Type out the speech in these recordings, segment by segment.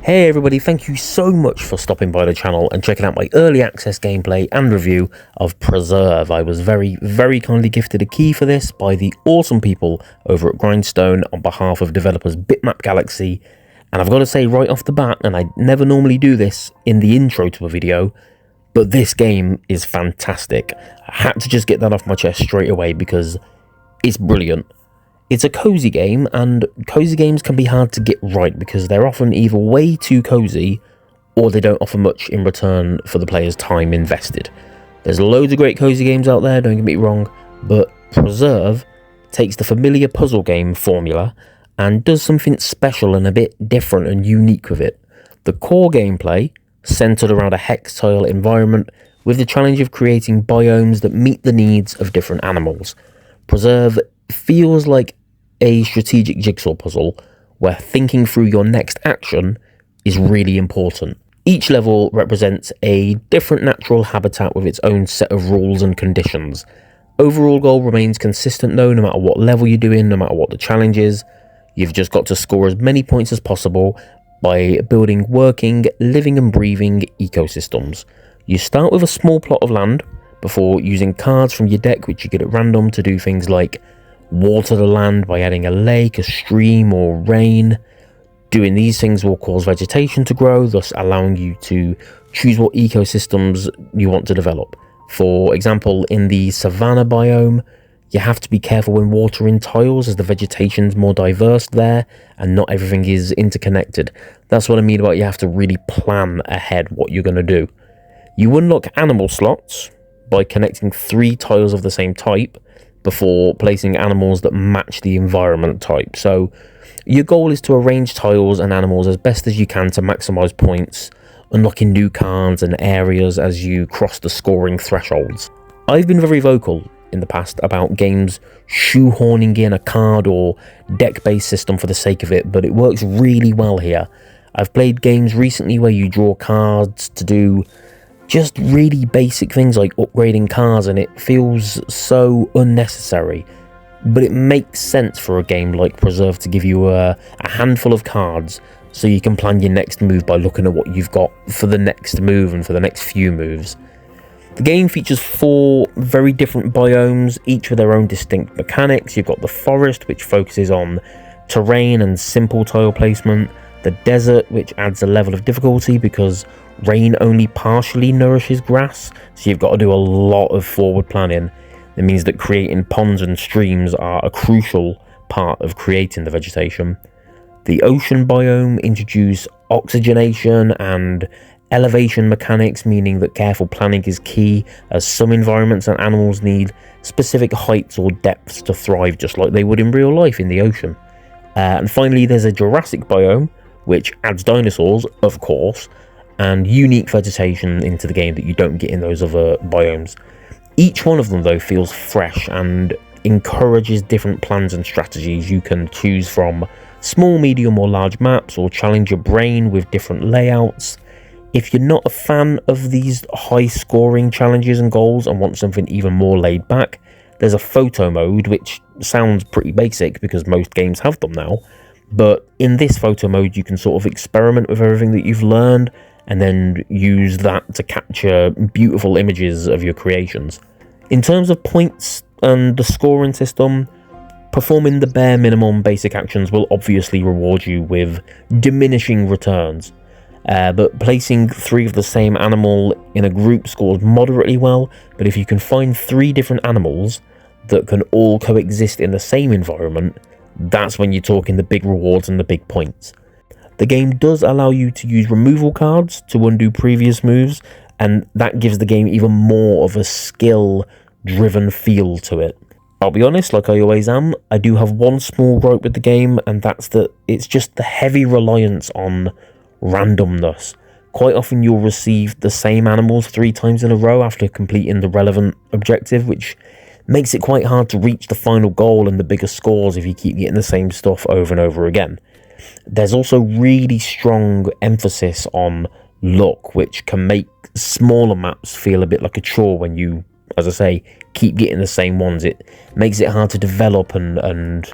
Hey everybody, thank you so much for stopping by the channel and checking out my early access gameplay and review of Preserve. I was very kindly gifted a key for this by the awesome people over at Grindstone on behalf of developers Bitmap Galaxy. And I've got to say right off the bat, and I never normally do this in the intro to a video, but this game is fantastic. I had to just get that off my chest straight away because it's brilliant. It's a cozy game, and cozy games can be hard to get right because they're often either way too cozy or they don't offer much in return for the player's time invested. There's loads of great cozy games out there, don't get me wrong, but Preserve takes the familiar puzzle game formula and does something special and a bit different and unique with it. The core gameplay, centered around a hex tile environment with the challenge of creating biomes that meet the needs of different animals. Preserve feels like a strategic jigsaw puzzle where thinking through your next action is really important. Each level represents a different natural habitat with its own set of rules and conditions. Overall goal remains consistent though, no matter what level you're doing, no matter what the challenge is. You've just got to score as many points as possible by building working, living and breathing ecosystems. You start with a small plot of land before using cards from your deck which you get at random to do things like water the land by adding a lake, a stream or rain. Doing these things will cause vegetation to grow, thus allowing you to choose what ecosystems you want to develop. For example, in the savanna biome, you have to be careful when watering tiles as the vegetation's more diverse there and not everything is interconnected. That's what I mean about you have to really plan ahead what you're going to do. You unlock animal slots by connecting 3 tiles of the same type before placing animals that match the environment type. So your goal is to arrange tiles and animals as best as you can to maximize points, unlocking new cards and areas as you cross the scoring thresholds. I've been very vocal in the past about games shoehorning in a card or deck-based system for the sake of it, but it works really well here. I've played games recently where you draw cards to do just really basic things like upgrading cars and it feels so unnecessary, but it makes sense for a game like Preserve to give you a handful of cards so you can plan your next move by looking at what you've got for the next move and for the next few moves. The game features 4 very different biomes, each with their own distinct mechanics. You've got the forest, which focuses on terrain and simple tile placement, the desert, which adds a level of difficulty because rain only partially nourishes grass, so you've got to do a lot of forward planning. It means that creating ponds and streams are a crucial part of creating the vegetation. The ocean biome introduces oxygenation and elevation mechanics, meaning that careful planning is key, as some environments and animals need specific heights or depths to thrive just like they would in real life in the ocean. And finally, there's a Jurassic biome, which adds dinosaurs, of course, and unique vegetation into the game that you don't get in those other biomes. Each one of them though feels fresh and encourages different plans and strategies. You can choose from small, medium or large maps or challenge your brain with different layouts. If you're not a fan of these high scoring challenges and goals and want something even more laid back, there's a photo mode, which sounds pretty basic because most games have them now, but in this photo mode you can sort of experiment with everything that you've learned and then use that to capture beautiful images of your creations. In terms of points and the scoring system, performing the bare minimum basic actions will obviously reward you with diminishing returns, but placing 3 of the same animal in a group scores moderately well. But if you can find 3 different animals that can all coexist in the same environment, that's when you're talking the big rewards and the big points. The game does allow you to use removal cards to undo previous moves, and that gives the game even more of a skill-driven feel to it. I'll be honest, like I always am, I do have one small gripe with the game, and that's that it's just the heavy reliance on randomness. Quite often you'll receive the same animals 3 times in a row after completing the relevant objective, which makes it quite hard to reach the final goal and the bigger scores if you keep getting the same stuff over and over again. There's also really strong emphasis on luck, which can make smaller maps feel a bit like a chore when you, as I say, keep getting the same ones. It makes it hard to develop and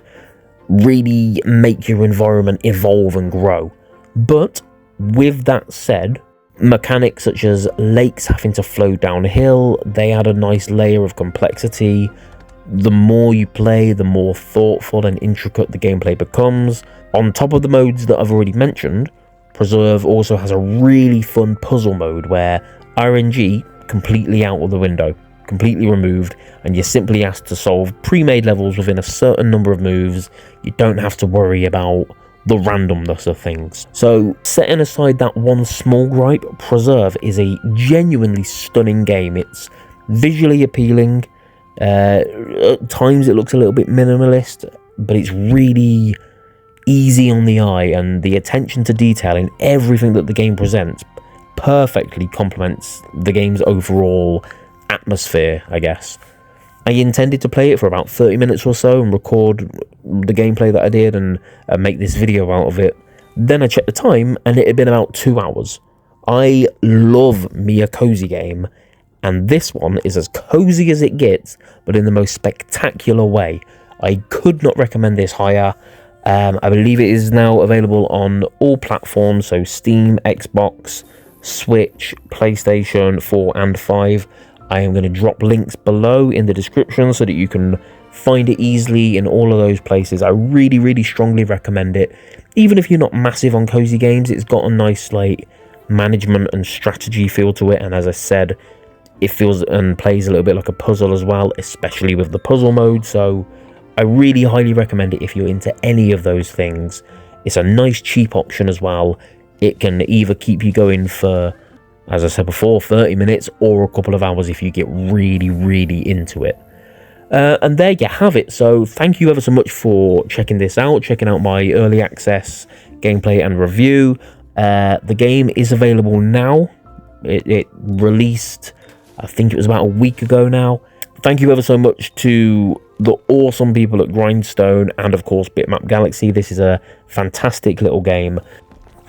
really make your environment evolve and grow. But with that said, mechanics such as lakes having to flow downhill, they add a nice layer of complexity. The more you play, the more thoughtful and intricate the gameplay becomes. On top of the modes that I've already mentioned, Preserve also has a really fun puzzle mode where RNG completely out of the window, completely removed, and you're simply asked to solve pre-made levels within a certain number of moves. You don't have to worry about the randomness of things. So, setting aside that one small gripe, Preserve is a genuinely stunning game. It's visually appealing. At times it looks a little bit minimalist, but it's really easy on the eye, and the attention to detail in everything that the game presents perfectly complements the game's overall atmosphere, I guess. I intended to play it for about 30 minutes or so and record the gameplay that I did and make this video out of it. Then I checked the time and it had been about 2 hours. I love me a cozy game, and this one is as cozy as it gets, but in the most spectacular way. I could not recommend this higher. I believe it is now available on all platforms, so Steam, Xbox, Switch, PlayStation 4 and 5. I am going to drop links below in the description so that you can find it easily in all of those places. I really, really strongly recommend it. Even if you're not massive on cozy games, it's got a nice like management and strategy feel to it, and as I said, it feels and plays a little bit like a puzzle as well, especially with the puzzle mode. So I really highly recommend it if you're into any of those things. It's a nice cheap option as well. It can either keep you going for, as I said before, 30 minutes or a couple of hours if you get really, really into it. And there you have it. So thank you ever so much for checking this out, checking out my early access gameplay and review. The game is available now. It released, I think it was about a week ago now. Thank you ever so much to the awesome people at Grindstone and, of course, Bitmap Galaxy. This is a fantastic little game.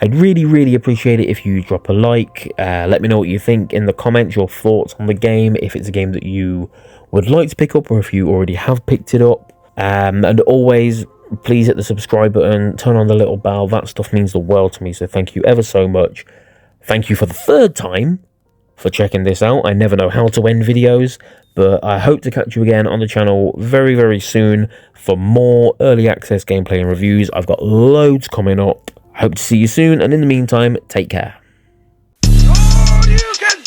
I'd really, really appreciate it if you drop a like. Let me know what you think in the comments, your thoughts on the game, if it's a game that you would like to pick up or if you already have picked it up. And always, please hit the subscribe button, turn on the little bell. That stuff means the world to me, so thank you ever so much. Thank you for the third time for checking this out. I never know how to end videos, but I hope to catch you again on the channel very, very soon for more early access gameplay and reviews. I've got loads coming up. Hope to see you soon, and in the meantime, take care. Oh, you can!